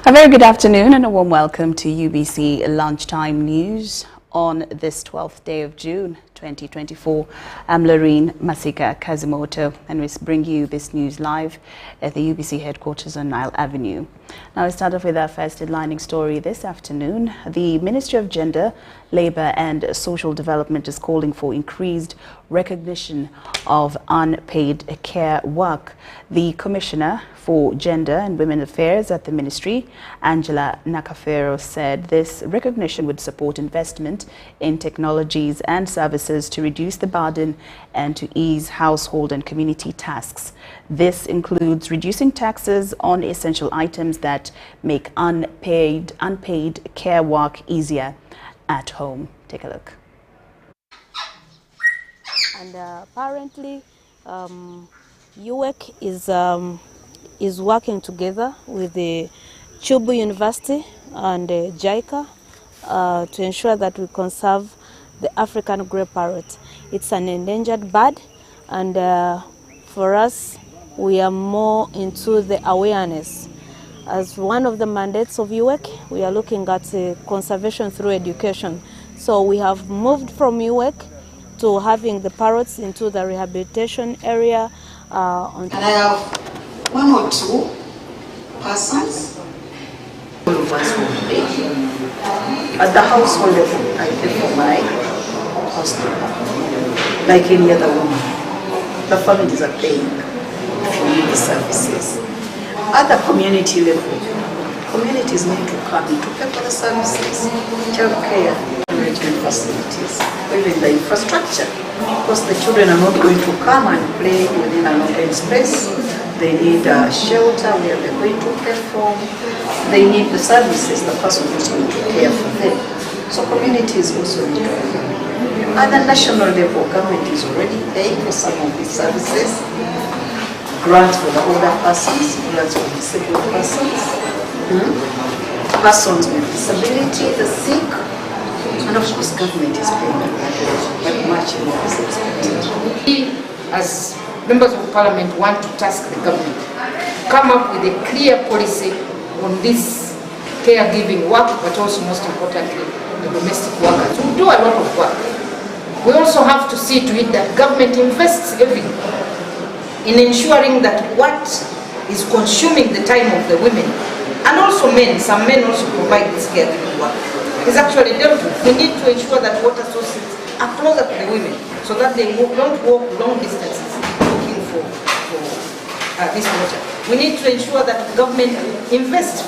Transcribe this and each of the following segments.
A very good afternoon and a warm welcome to UBC Lunchtime News on this 12th day of June 2024. I'm Loreen Masika Kazimoto and we bring you this news live at the UBC headquarters on Nile Avenue. Now we start off with our first headlining story this afternoon. The Ministry of Gender, Labour and Social Development is calling for increased recognition of unpaid care work. The Commissioner for Gender and Women Affairs at the Ministry, Angela Nakafero, said this recognition would support investment in technologies and services to reduce the burden and to ease household and community tasks. This includes reducing taxes on essential items that make unpaid care work easier at home. Take a look. And apparently, UWEC is working together with the Chubu University and JICA to ensure that we conserve the African grey parrot. It's an endangered bird, and for us, we are more into the awareness. As one of the mandates of UWEC, we are looking at conservation through education. So we have moved from UWEC to having the parrots into the rehabilitation area. And I have one or two persons. All of us will pay. At the household level, I pay for my hostel, like any other woman. The families are paying for the services. At the community level, communities need to come in to pay for the services, child care, management facilities, even the infrastructure. Because the children are not going to come and play within an open space. They need a shelter where they're going to perform. They need the services, the person who's going to care for them. So communities also need to pay. At the national level, government is already paying for some of these services. Grants for the older persons, grants for disabled persons, persons with disability, the sick, and of course government is paying but much more is expected. We as members of parliament want to task the government to come up with a clear policy on this caregiving work, but also most importantly the domestic workers who do a lot of work. We also have to see to it that government invests heavily in ensuring that what is consuming the time of the women, and also men, some men also provide this caregiving work, is actually dealt with. We need to ensure that water sources are closer to the women so that they don't walk long distances looking for this water. We need to ensure that government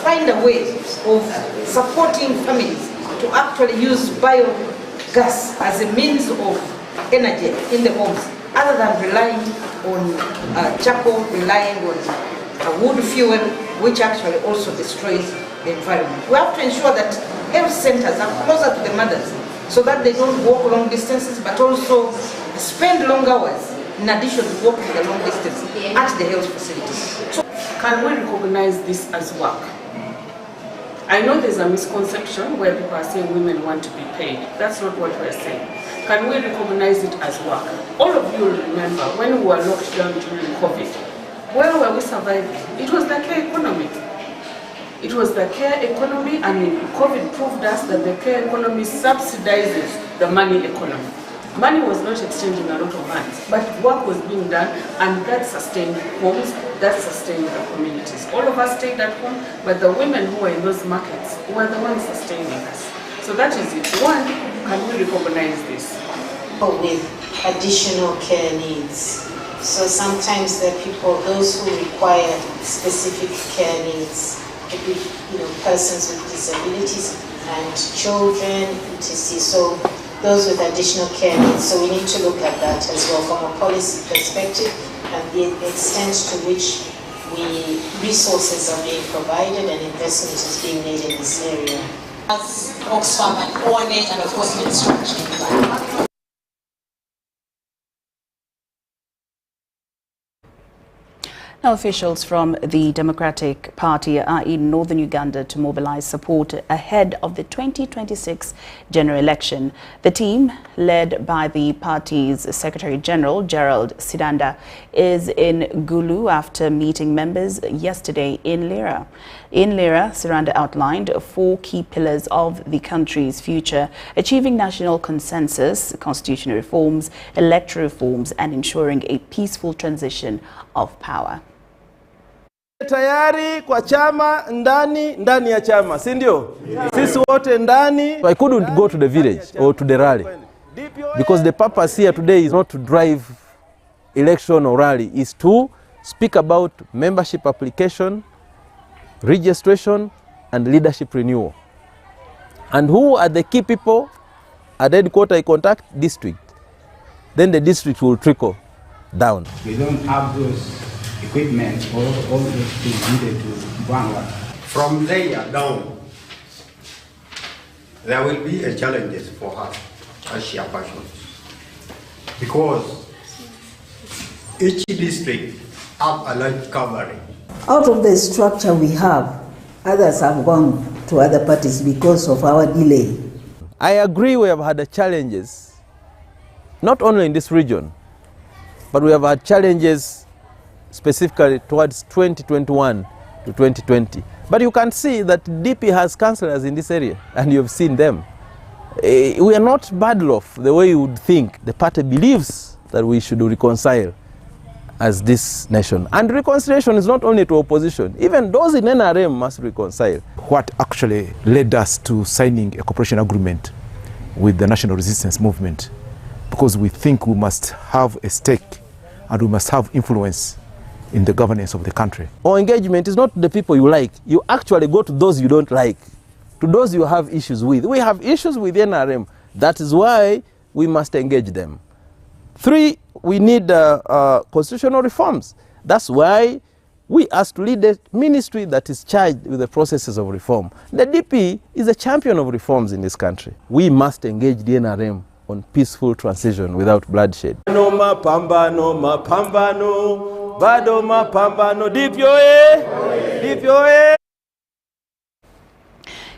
find a way of supporting families to actually use biogas as a means of energy in the homes, other than relying on charcoal, relying on wood fuel, which actually also destroys the environment. We have to ensure that health centers are closer to the mothers so that they don't walk long distances but also spend long hours in addition to walking the long distance at the health facilities. So, can we recognize this as work? I know there's a misconception where people are saying women want to be paid. That's not what we're saying. Can we recognize it as work? All of you will remember when we were locked down during COVID, where were we surviving? It was the care economy. It was the care economy, and COVID proved us that the care economy subsidizes the money economy. Money was not exchanged in a lot of hands, but work was being done, and that sustained homes, that sustained the communities. All of us stayed at home, but the women who were in those markets were the ones sustaining us. So that is it. One, can we recognize this? With additional care needs. So sometimes there are people, those who require specific care needs, persons with disabilities and children, etc. So those with additional care needs. So we need to look at that as well from a policy perspective and the extent to which resources are being provided and investment is being made in this area. As Oxfam and coordinate and of course instruction. Now, officials from the Democratic Party are in northern Uganda to mobilize support ahead of the 2026 general election. The team, led by the party's Secretary General, Gerald Sidanda, is in Gulu after meeting members yesterday in Lira. In Lira, Sidanda outlined 4 key pillars of the country's future: achieving national consensus, constitutional reforms, electoral reforms, and ensuring a peaceful transition of power. Tayari kwa chama ndani ya chama, si ndio? Sisi wote ndani. I couldn't go to the village or to the rally because the purpose here today is not to drive election or rally, is to speak about membership application, registration and leadership renewal. And who are the key people at the headquarters? I contact district. Then the district will trickle down. We don't have those equipment or all those things needed to run one. From there down, there will be a challenges for us as chairpersons, because each district have a large covering. Out of the structure we have, others have gone to other parties because of our delay. I agree we have had challenges, not only in this region, but we have had challenges specifically towards 2021 to 2020. But you can see that DP has councillors in this area, and you've seen them. We are not bad off the way you would think. The party believes that we should reconcile as this nation. And reconciliation is not only to opposition, even those in NRM must reconcile. What actually led us to signing a cooperation agreement with the National Resistance Movement, because we think we must have a stake and we must have influence in the governance of the country. Our engagement is not the people you like. You actually go to those you don't like, to those you have issues with. We have issues with NRM. That is why we must engage them. 3, we need constitutional reforms. That's why we asked to lead a ministry that is charged with the processes of reform. The DP is a champion of reforms in this country. We must engage the NRM on peaceful transition without bloodshed. No mapambano, mapambano. Bado mapambano, DPOA.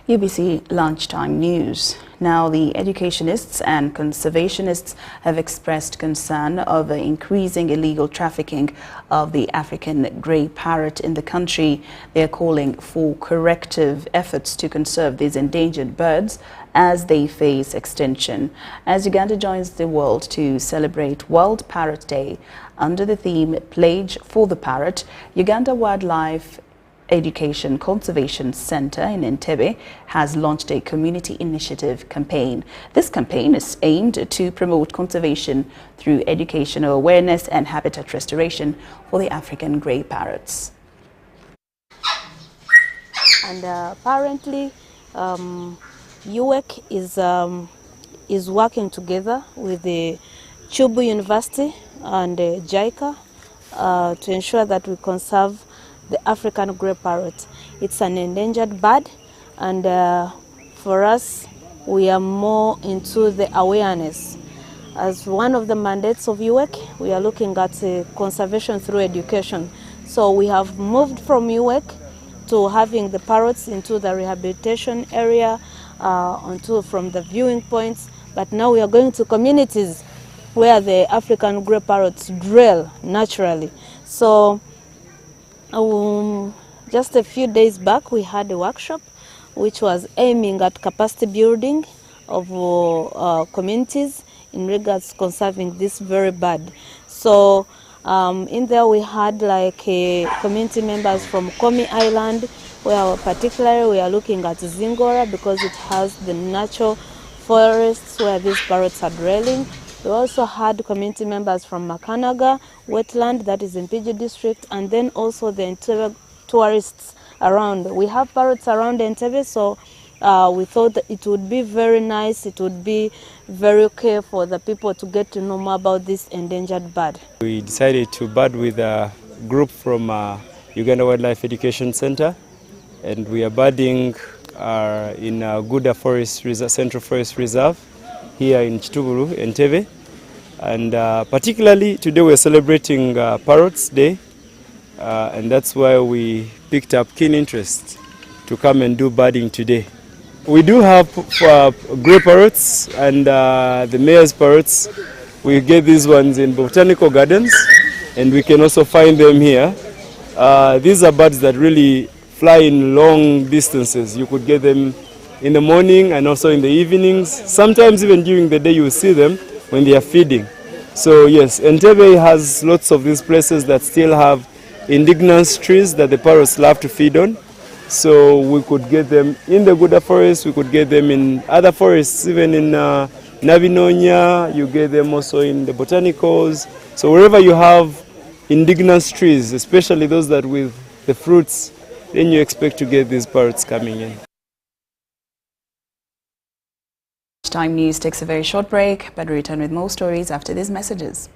UBC Lunchtime News. Now, the educationists and conservationists have expressed concern over increasing illegal trafficking of the African grey parrot in the country. They are calling for corrective efforts to conserve these endangered birds as they face extinction. As Uganda joins the world to celebrate World Parrot Day under the theme Pledge for the Parrot, Uganda Wildlife Education Conservation Center in Entebbe has launched a community initiative campaign. This campaign is aimed to promote conservation through educational awareness and habitat restoration for the African grey parrots. And apparently UWEC is working together with the Chubu University and JICA to ensure that we conserve the African grey parrot. It's an endangered bird, and for us, we are more into the awareness. As one of the mandates of UWEC, we are looking at conservation through education. So we have moved from UWEC to having the parrots into the rehabilitation area, from the viewing points, but now we are going to communities where the African grey parrots dwell naturally. So just a few days back, we had a workshop which was aiming at capacity building of communities in regards to conserving this very bird. So in there we had like community members from Komi Island, where particularly we are looking at Zingora because it has the natural forests where these parrots are dwelling. We also had community members from Makanaga wetland, that is in PG district, and then also the Entebbe tourists around. We have parrots around Entebbe, so we thought that it would be very nice, it would be very okay for the people to get to know more about this endangered bird. We decided to bird with a group from Uganda Wildlife Education Center, and we are birding in Guda Forest Reserve, Central Forest Reserve here in Chituburu, Entebbe. And particularly today we're celebrating Parrots Day, and that's why we picked up keen interest to come and do birding today. We do have grey parrots and the mayor's parrots. We get these ones in botanical gardens, and we can also find them here. These are birds that really fly in long distances. You could get them in the morning and also in the evenings. Sometimes even during the day you will see them when they are feeding. So yes, Entebbe has lots of these places that still have indigenous trees that the parrots love to feed on. So we could get them in the Guda forest, we could get them in other forests, even in Navinonya, you get them also in the botanicals. So wherever you have indigenous trees, especially those that with the fruits, then you expect to get these parrots coming in. Time News takes a very short break, but we return with more stories after these messages.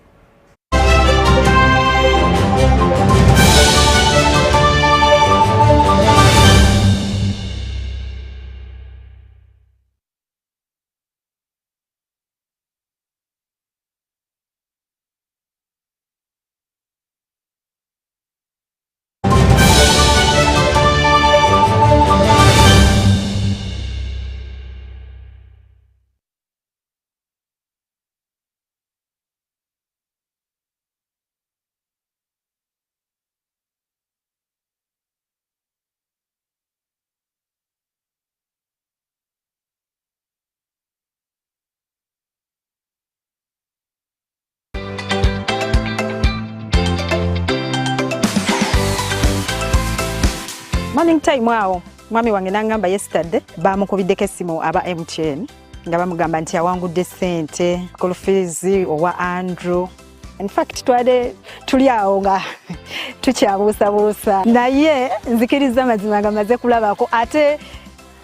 Morning time wao mwami wange nangamba yesterday bamukubiddeko essimu aba MTN nga bamugamba nti awangudde ssente school fees owa Andrew. In fact tuli awo nga tukyabuusabuusa naye nzikiriza mazima nga maze kulabako ate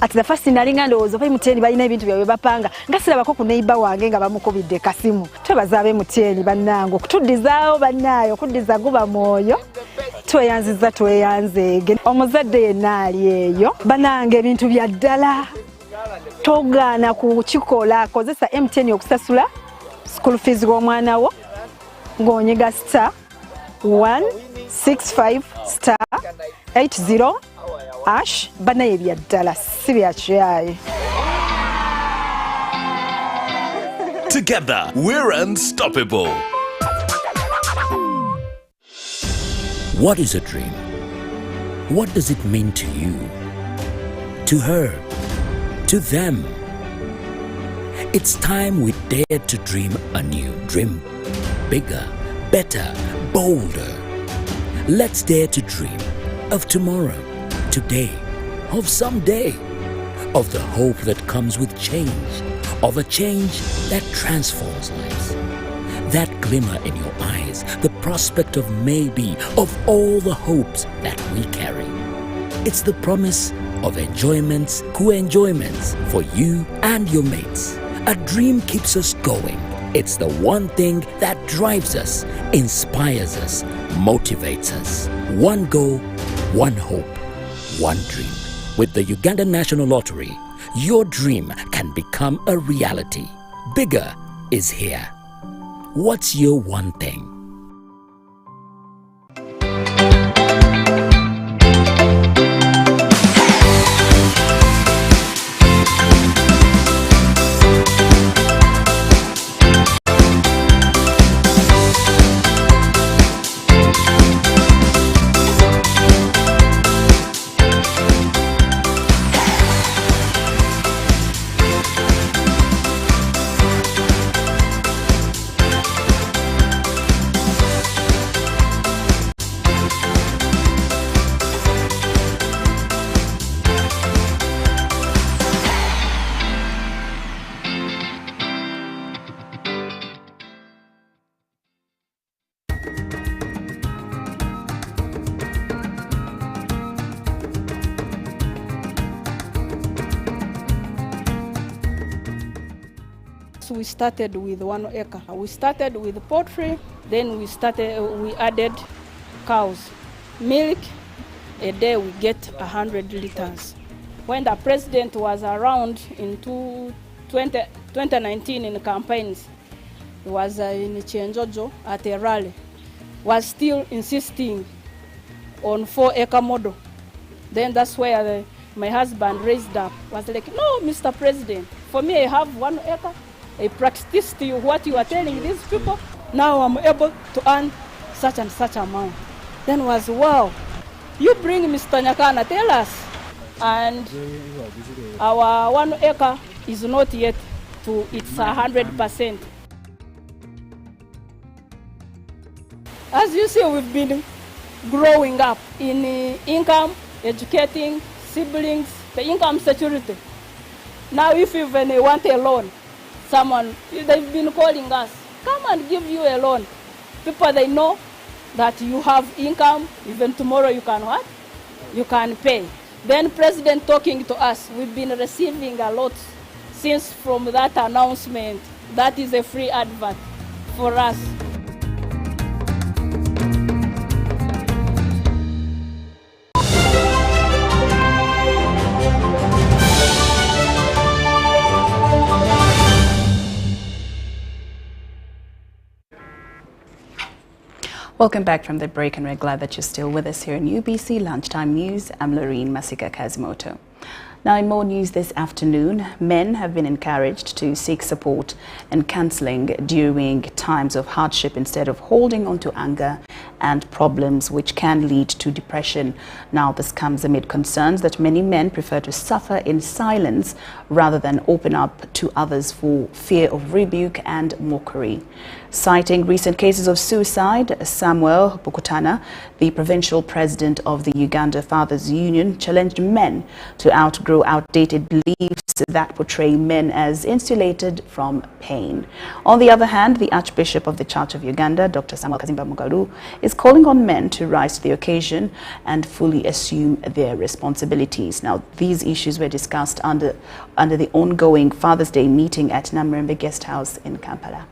at the first nalinga ndowooza oba MTN balina ebintu byabwe bapanga nga sirabako ku neighbor wange nga bamukubidde kasimu. Twebaza abe MTN bannange okutuddizaawo bannaayo okuddiza guba mwoyo. Tweyanziza tweyanzeege omuzadde yenna ali eyo bannange ebintu bya ddala togaana kukikola kozesa MTN okusasula school fees w'omwana wo ng'onyiga *165*80# bannaye ebya ddala si bya kyayi. Together we're unstoppable. What is a dream? What does it mean to you? To her? To them? It's time we dare to dream anew. Dream bigger, better, bolder. Let's dare to dream of tomorrow, today, of someday, of the hope that comes with change, of a change that transforms lives. That glimmer in your eyes, the prospect of maybe, of all the hopes that we carry. It's the promise of enjoyments, co-enjoyments for you and your mates. A dream keeps us going. It's the one thing that drives us, inspires us, motivates us. One goal, one hope, one dream. With the Uganda National Lottery, your dream can become a reality. Bigger is here. What's your one thing? We started with 1 acre. We started with poultry, then we added cows. Milk, a day we get 100 liters. When the president was around in 2019 in campaigns, he was in Chenjojo at a rally, was still insisting on 4-acre model. Then that's where my husband raised up. Was like, no, Mr. President, for me I have 1 acre. I practiced what you are telling these people. Now I'm able to earn such and such amount. Then was, wow, you bring Mr. Nyakana, tell us. And our 1 acre is not yet to its 100%. As you see, we've been growing up in income, educating siblings, the income security. Now if you even want a loan, they've been calling us, come and give you a loan. People, they know that you have income, even tomorrow you can what? You can pay. Then President talking to us, we've been receiving a lot since from that announcement. That is a free advert for us. Welcome back from the break, and we're glad that you're still with us here in UBC Lunchtime News. I'm Lorene Masika Kazimoto. Now, in more news this afternoon, men have been encouraged to seek support and counseling during times of hardship instead of holding on to anger and problems which can lead to depression. Now, this comes amid concerns that many men prefer to suffer in silence rather than open up to others for fear of rebuke and mockery. Citing recent cases of suicide, Samuel Bukutana, the provincial president of the Uganda Fathers Union, challenged men to outgrow outdated beliefs that portray men as insulated from pain. On the other hand, the Archbishop of the Church of Uganda, Dr. Samuel Kazimba Mugalu, is calling on men to rise to the occasion and fully assume their responsibilities. Now, these issues were discussed under the ongoing Father's Day meeting at Namrembe Guest House in Kampala.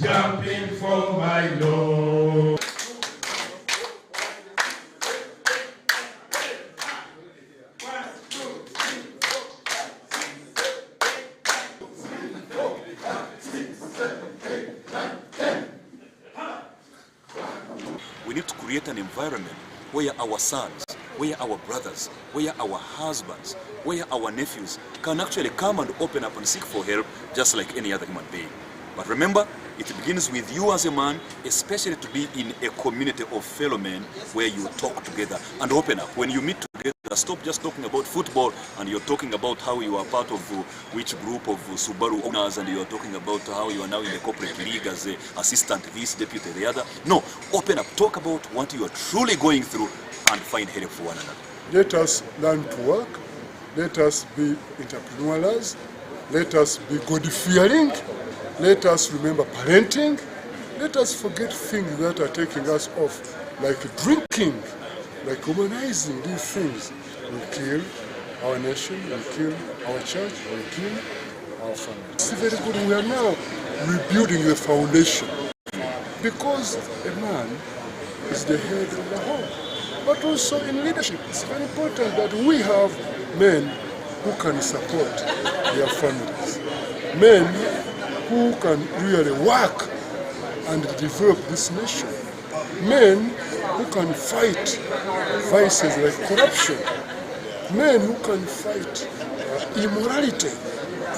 Jumping for my Lord. We need to create an environment where our sons, where our brothers, where our husbands, where our nephews can actually come and open up and seek for help just like any other human being. But remember, it begins with you as a man, especially to be in a community of fellow men where you talk together and open up. When you meet together, stop just talking about football and you're talking about how you are part of which group of Subaru owners, and you're talking about how you are now in the corporate league as an assistant, this deputy, the other. No, open up, talk about what you are truly going through and find help for one another. Let us learn to work. Let us be entrepreneurs. Let us be God-fearing. Let us remember parenting. Let us forget things that are taking us off, like drinking, like humanizing these things. We kill our nation, we kill our church, we kill our family. It's very good. We are now rebuilding the foundation, because a man is the head of the home. But also in leadership, it's very important that we have men who can support their families. Men who can really work and develop this nation. Men who can fight vices like corruption. Men who can fight immorality.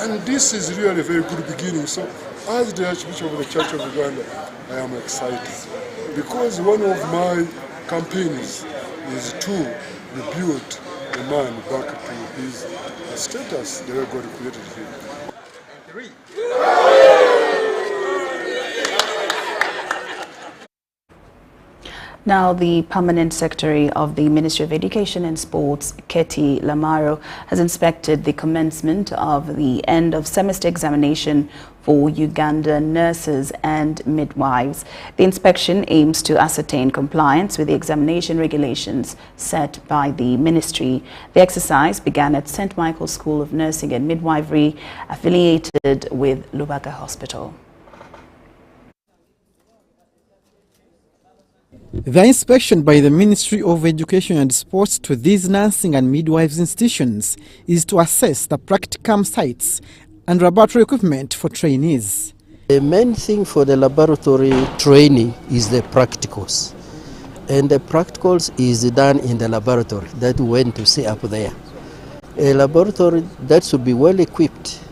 And this is really a very good beginning. So as the Archbishop of the Church of Uganda, I am excited, because one of my campaigns is to rebuild a man back to his status the way God created him. Now, the Permanent Secretary of the Ministry of Education and Sports, Ketty Lamaro, has inspected the commencement of the end-of-semester examination for Uganda nurses and midwives. The inspection aims to ascertain compliance with the examination regulations set by the ministry. The exercise began at St. Michael's School of Nursing and Midwifery, affiliated with Lubaga Hospital. The inspection by the Ministry of Education and Sports to these nursing and midwives institutions is to assess the practicum sites and laboratory equipment for trainees. The main thing for the laboratory training is the practicals. And the practicals is done in the laboratory that we went to see up there. A laboratory that should be well equipped.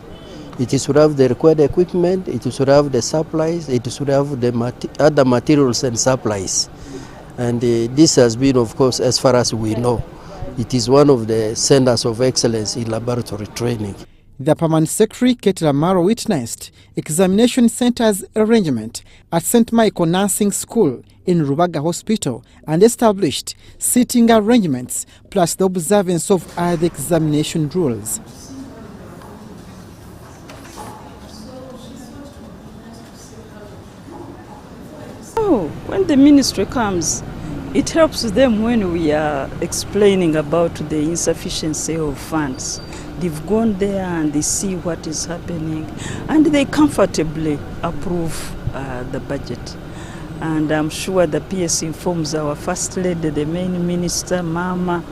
It should have the required equipment, it should have the supplies, it should have the other materials and supplies. And this has been, of course, as far as we know, it is one of the centers of excellence in laboratory training. The Permanent Secretary, Ketty Lamaro, witnessed examination centers arrangement at St. Michael Nursing School in Lubaga Hospital and established seating arrangements plus the observance of other examination rules. When the ministry comes, it helps them when we are explaining about the insufficiency of funds. They've gone there and they see what is happening and they comfortably approve the budget. And I'm sure the PS informs our First Lady, the main minister, Mama,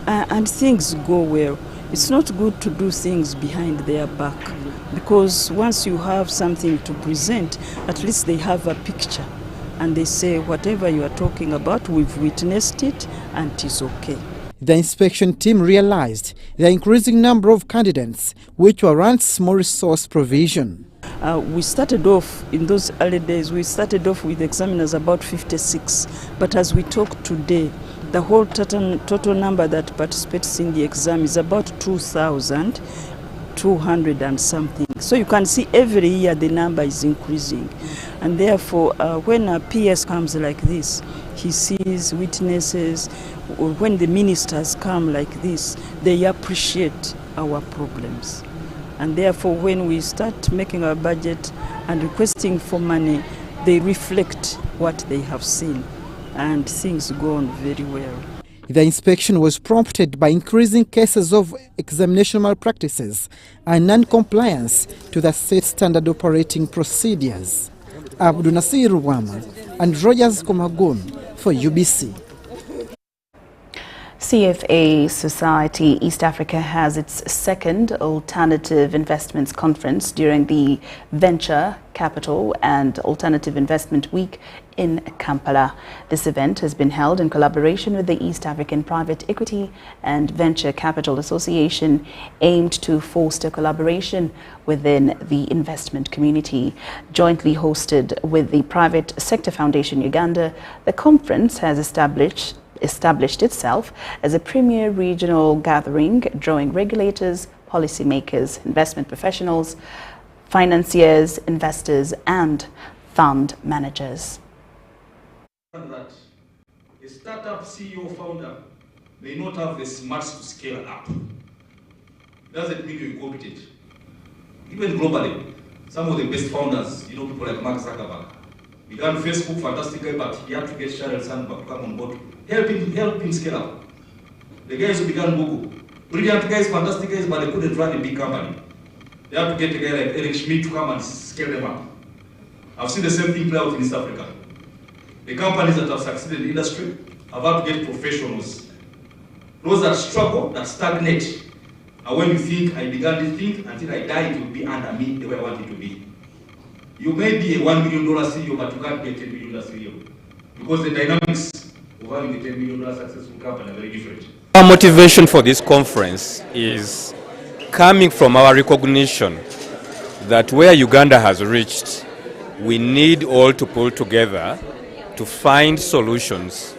and things go well. It's not good to do things behind their back, because once you have something to present, at least they have a picture. And they say, whatever you are talking about, we've witnessed it and it is okay. The inspection team realized the increasing number of candidates which warrants small resource provision. We started off, in those early days, we started off with examiners about 56. But as we talk today, the whole total number that participates in the exam is about 2,200 and something. So you can see every year the number is increasing. And therefore, when a PS comes like this, he sees, witnesses, or when the ministers come like this, they appreciate our problems. And therefore, when we start making our budget and requesting for money, they reflect what they have seen, and things go on very well. The inspection was prompted by increasing cases of examination malpractices and non-compliance to the set standard operating procedures. Abdul Nasir Wama and Rogers Komagun for UBC. CFA Society East Africa has its second Alternative Investments Conference during the Venture, Capital and Alternative Investment Week in Kampala. This event has been held in collaboration with the East African Private Equity and Venture Capital Association, aimed to foster collaboration within the investment community. Jointly hosted with the Private Sector Foundation Uganda, the conference has established itself as a premier regional gathering, drawing regulators, policymakers, investment professionals, financiers, investors, and fund managers. That a startup CEO founder may not have the smarts to scale up. Doesn't mean you're competent. Even globally, some of the best founders, people like Mark Zuckerberg, began Facebook fantastically, but he had to get Sheryl Sandberg to come on board, help him scale up. The guys who began Google, brilliant guys, fantastic guys, but they couldn't run a big company. They had to get a guy like Eric Schmidt to come and scale them up. I've seen the same thing play out in East Africa. The companies that have succeeded in the industry have had to get professionals. Those that struggle, that stagnate, and when you think, I began this thing, until I die, it will be under me the way I want it to be. You may be a $1 million CEO, but you can't be a $10 million CEO. Because the dynamics of having a $10 million successful company are very different. Our motivation for this conference is coming from our recognition that where Uganda has reached, we need all to pull together to find solutions,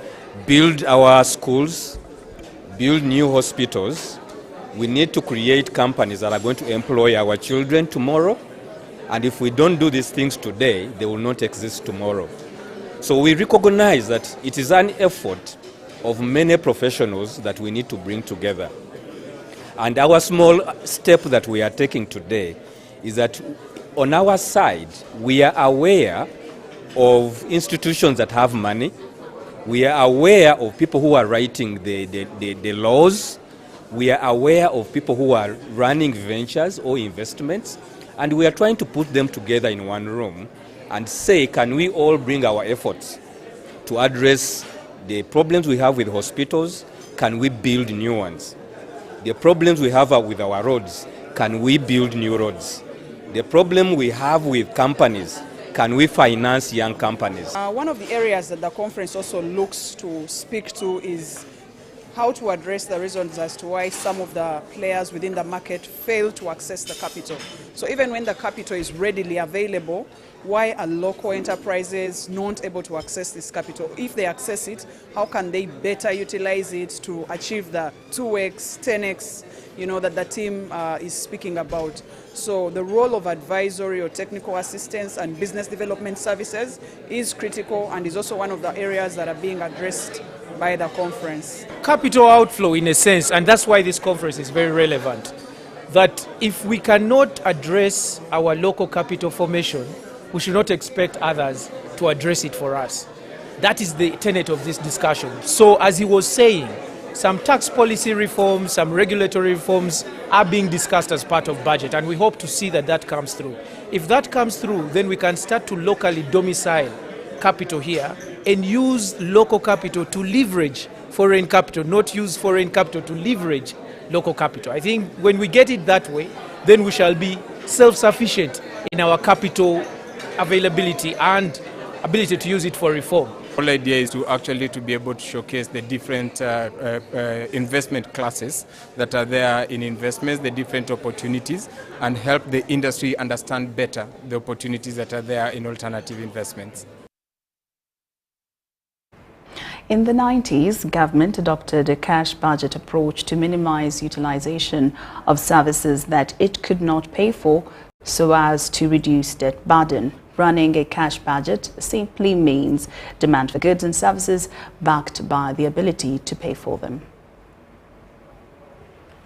build our schools, build new hospitals. We need to create companies that are going to employ our children tomorrow. And if we don't do these things today, they will not exist tomorrow. So we recognize that it is an effort of many professionals that we need to bring together. And our small step that we are taking today is that on our side, we are aware of institutions that have money. We are aware of people who are writing the laws. We are aware of people who are running ventures or investments. And we are trying to put them together in one room and say, can we all bring our efforts to address the problems we have with hospitals? Can we build new ones? The problems we have with our roads, can we build new roads? The problem we have with companies, can we finance young companies? One of the areas that the conference also looks to speak to is how to address the reasons as to why some of the players within the market fail to access the capital. So even when the capital is readily available, why are local enterprises not able to access this capital? If they access it, how can they better utilize it to achieve the 2x, 10x, that the team is speaking about? So the role of advisory or technical assistance and business development services is critical and is also one of the areas that are being addressed by the conference. Capital outflow in a sense, and that's why this conference is very relevant, that if we cannot address our local capital formation, we should not expect others to address it for us. That is the tenet of this discussion. So as he was saying, some tax policy reforms, some regulatory reforms are being discussed as part of budget, and we hope to see that that comes through. If that comes through, then we can start to locally domicile capital here and use local capital to leverage foreign capital, not use foreign capital to leverage local capital. I think when we get it that way, then we shall be self-sufficient in our capital availability and ability to use it for reform. The whole idea is to actually be able to showcase the different investment classes that are there in investments, the different opportunities, and help the industry understand better the opportunities that are there in alternative investments. In the 90s, government adopted a cash budget approach to minimize utilization of services that it could not pay for so as to reduce debt burden. Running a cash budget simply means demand for goods and services backed by the ability to pay for them.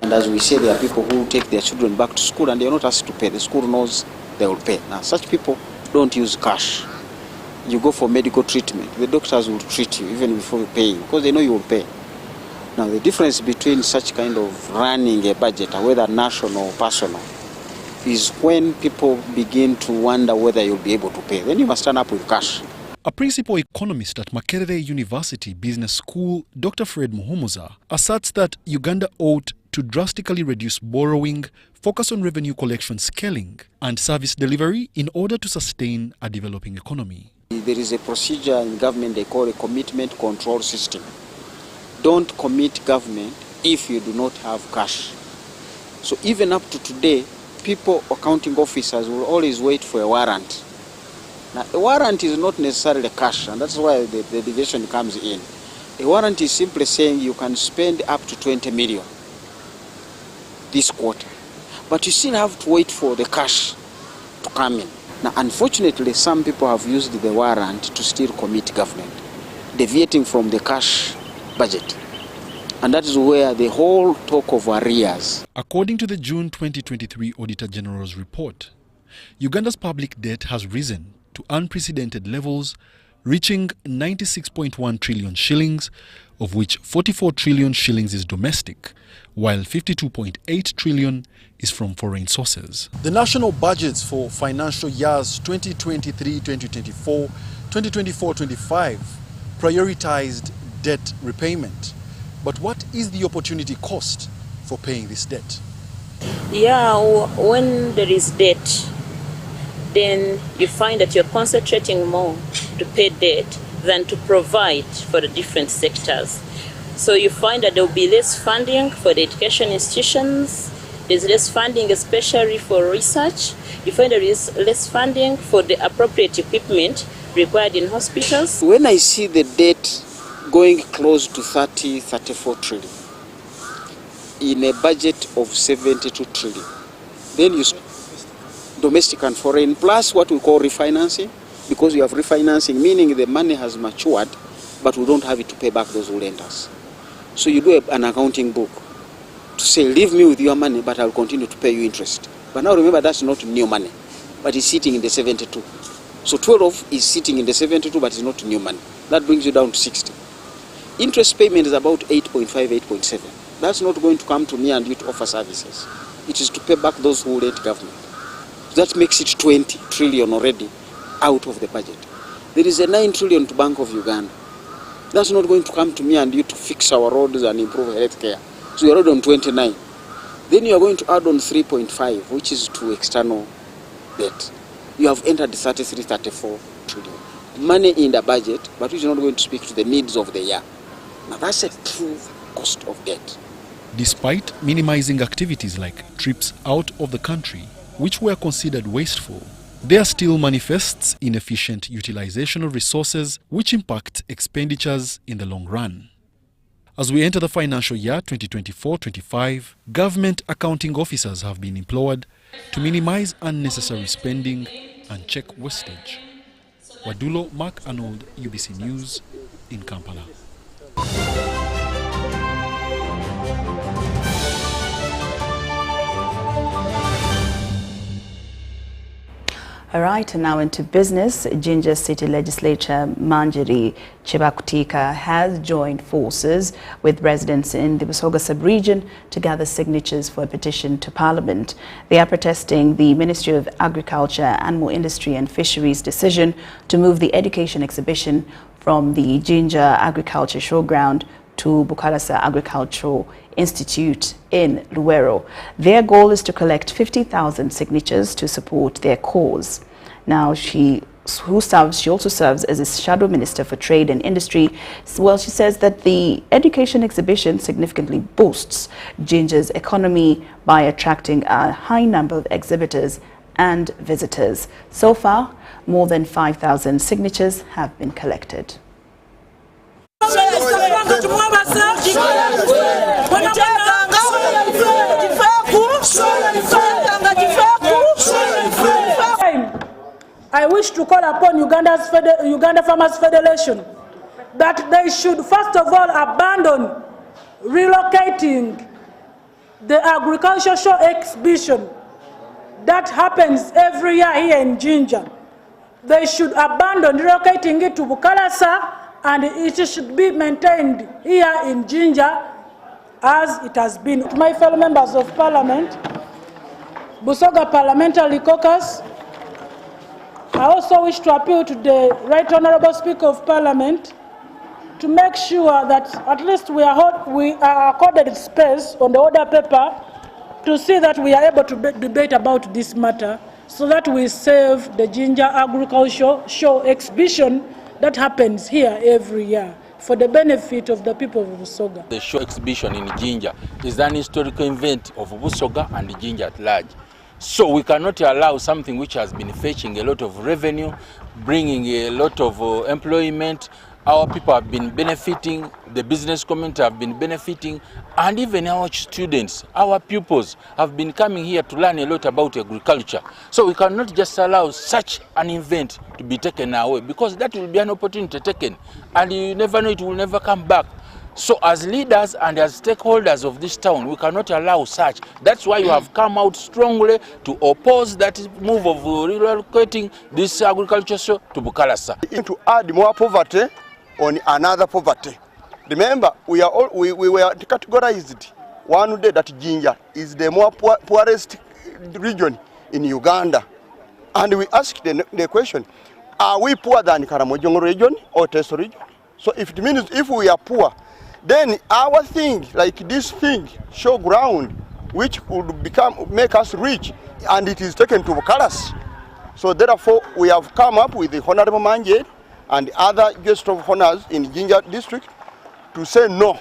And as we say, there are people who take their children back to school and they are not asked to pay. The school knows they will pay. Now, such people don't use cash. You go for medical treatment, the doctors will treat you even before you pay, because they know you will pay. Now, the difference between such kind of running a budget, whether national or personal, is when people begin to wonder whether you'll be able to pay. Then you must turn up with cash. A principal economist at Makerere University Business School, Dr. Fred Muhumuza, asserts that Uganda ought to drastically reduce borrowing, focus on revenue collection scaling, and service delivery in order to sustain a developing economy. There is a procedure in government they call a commitment control system. Don't commit government if you do not have cash. So even up to today, people, accounting officers, will always wait for a warrant. Now, a warrant is not necessarily cash, and that's why the deviation comes in. A warrant is simply saying you can spend up to 20 million this quarter, but you still have to wait for the cash to come in. Now, unfortunately, some people have used the warrant to still commit government, deviating from the cash budget. And that is where the whole talk of arrears. According to the June 2023 Auditor General's report, Uganda's public debt has risen to unprecedented levels, reaching 96.1 trillion shillings, of which 44 trillion shillings is domestic, while 52.8 trillion is from foreign sources. The national budgets for financial years 2023-2024, 2024-25 prioritized debt repayment. But what is the opportunity cost for paying this debt? Yeah, when there is debt, then you find that you're concentrating more to pay debt than to provide for the different sectors. So you find that there will be less funding for the education institutions, there's less funding especially for research, you find there is less funding for the appropriate equipment required in hospitals. When I see the debt going close to 34 trillion in a budget of 72 trillion, then you domestic and foreign plus what we call refinancing, because you have refinancing, meaning the money has matured, but we don't have it to pay back those who lent us. So you do an accounting book to say, leave me with your money, but I'll continue to pay you interest. But now remember, that's not new money, but it's sitting in the 72. So 12 is sitting in the 72, but it's not new money. That brings you down to 60. Interest payment is about 8.5, 8.7. That's not going to come to me and you to offer services. It is to pay back those who lent government. That makes it 20 trillion already out of the budget. There is a 9 trillion to Bank of Uganda. That's not going to come to me and you to fix our roads and improve health care. So you're already on 29. Then you are going to add on 3.5, which is to external debt. You have entered 33, 34 trillion. Money in the budget, but which is not going to speak to the needs of the year. Now that's a true cost of debt. Despite minimizing activities like trips out of the country, which were considered wasteful, there still manifests inefficient utilization of resources which impact expenditures in the long run. As we enter the financial year 2024-25, government accounting officers have been employed to minimize unnecessary spending and check wastage. Wadulo Mark Arnold, UBC News in Kampala. All right, and now into business. Jinja City Legislature Manjeri Chibakutika has joined forces with residents in the Busoga sub-region to gather signatures for a petition to Parliament. They are protesting the Ministry of Agriculture, Animal Industry and Fisheries decision to move the education exhibition from the Jinja Agriculture Showground to Bukalasa Agricultural Institute in Luwero. Their goal is to collect 50,000 signatures to support their cause. Now, she also serves as a shadow minister for trade and industry. Well, she says that the education exhibition significantly boosts Jinja's economy by attracting a high number of exhibitors and visitors. So far, more than 5,000 signatures have been collected. I wish to call upon Uganda Farmers Federation that they should first of all abandon relocating the agricultural show exhibition that happens every year here in Jinja. They should abandon relocating it to Bukalasa, and it should be maintained here in Jinja as it has been. To my fellow members of Parliament, Busoga Parliamentary Caucus, I also wish to appeal to the Right Honourable Speaker of Parliament to make sure that at least we are accorded space on the order paper to see that we are able to debate about this matter so that we save the Jinja Agricultural Show exhibition that happens here every year for the benefit of the people of Busoga. The show exhibition in Jinja is an historical event of Busoga and Jinja at large. So we cannot allow something which has been fetching a lot of revenue, bringing a lot of employment. Our people have been benefiting, the business community have been benefiting, and even our students, our pupils have been coming here to learn a lot about agriculture. So we cannot just allow such an event to be taken away, because that will be an opportunity taken, and you never know, it will never come back. So as leaders and as stakeholders of this town, we cannot allow such. That's why you have come out strongly to oppose that move of relocating this agriculture show to Bukalasa. To add more poverty on another poverty. Remember, we were categorized one day that Jinja is the more poorest region in Uganda. And we asked the question, are we poorer than Karamojongo region or Teso region? So if it means if we are poor, then our thing, like this thing, show ground, which would make us rich, and it is taken to Bukalas. So therefore, we have come up with the Honorable Manje and other guest of honors in Jinja district to say no.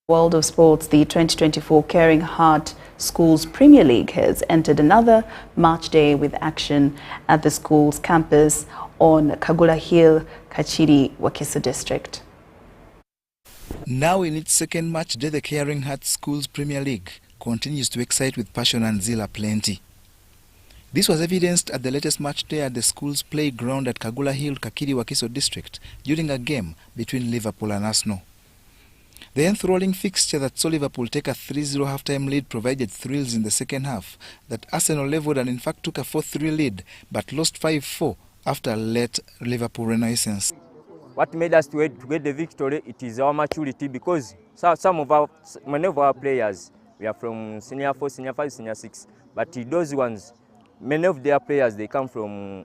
World of sports, the 2024 Caring Heart Schools Premier League has entered another match day with action at the school's campus on Kagula Hill, Kachiri, Wakiso district. Now in its second match day, the Caring Heart Schools Premier League continues to excite with passion and zeal aplenty. This was evidenced at the latest match day at the school's playground at Kagula Hill, Kakiri Wakiso district during a game between Liverpool and Arsenal. The enthralling fixture that saw Liverpool take a 3-0 half-time lead provided thrills in the second half that Arsenal levelled and in fact took a 4-3 lead but lost 5-4 after a late Liverpool renaissance. What made us to get the victory, it is our maturity, because many of our players, we are from senior 4, senior 5, senior 6, but those ones, many of their players, they come from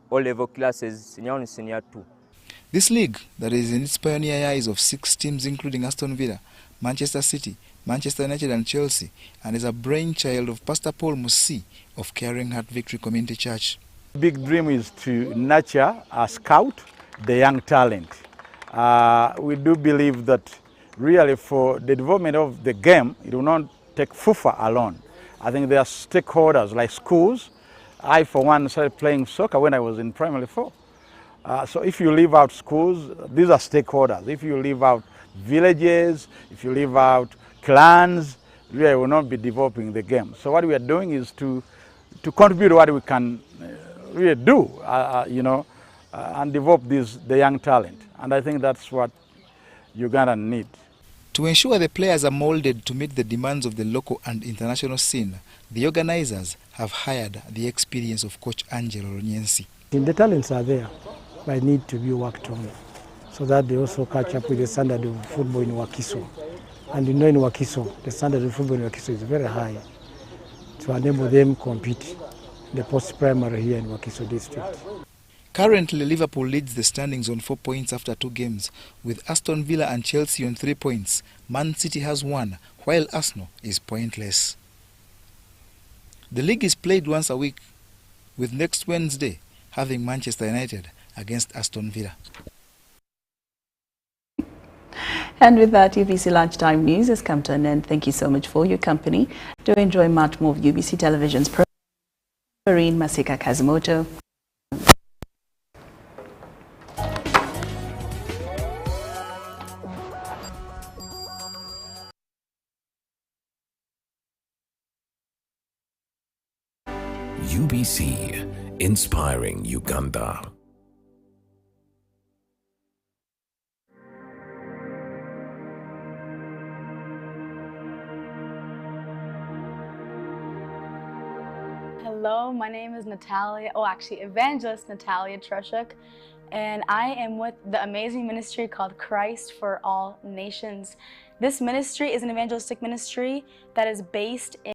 all-level classes, senior 1, senior 2. This league, that is in its pioneer years of 6 teams including Aston Villa, Manchester City, Manchester United and Chelsea, and is a brainchild of Pastor Paul Musi of Caring Heart Victory Community Church. Big dream is to nurture, scout the young talent. We do believe that really for the development of the game, it will not take FUFA alone. I think there are stakeholders like schools. I, for one, started playing soccer when I was in primary 4. So if you leave out schools, these are stakeholders. If you leave out villages, if you leave out clans, we will not be developing the game. So what we are doing is to contribute what we can really do, and develop the young talent. And I think that's what Uganda needs. To ensure the players are molded to meet the demands of the local and international scene, the organizers have hired the experience of Coach Angelo Runyensi. The talents are there, but need to be worked on so that they also catch up with the standard of football in Wakiso. And in Wakiso, the standard of football in Wakiso is very high to enable them to compete in the post-primary here in Wakiso district. Currently, Liverpool leads the standings on 4 points after 2 games, with Aston Villa and Chelsea on 3 points. Man City has 1, while Arsenal is pointless. The league is played once a week, with next Wednesday having Manchester United against Aston Villa. And with that, UBC Lunchtime News has come to an end. Thank you so much for your company. Do enjoy much more of UBC Television's program. Marine Masika Kazumoto. UBC, inspiring Uganda. Hello, my name is Evangelist Natalia Trushuk, and I am with the amazing ministry called Christ for All Nations. This ministry is an evangelistic ministry that is based in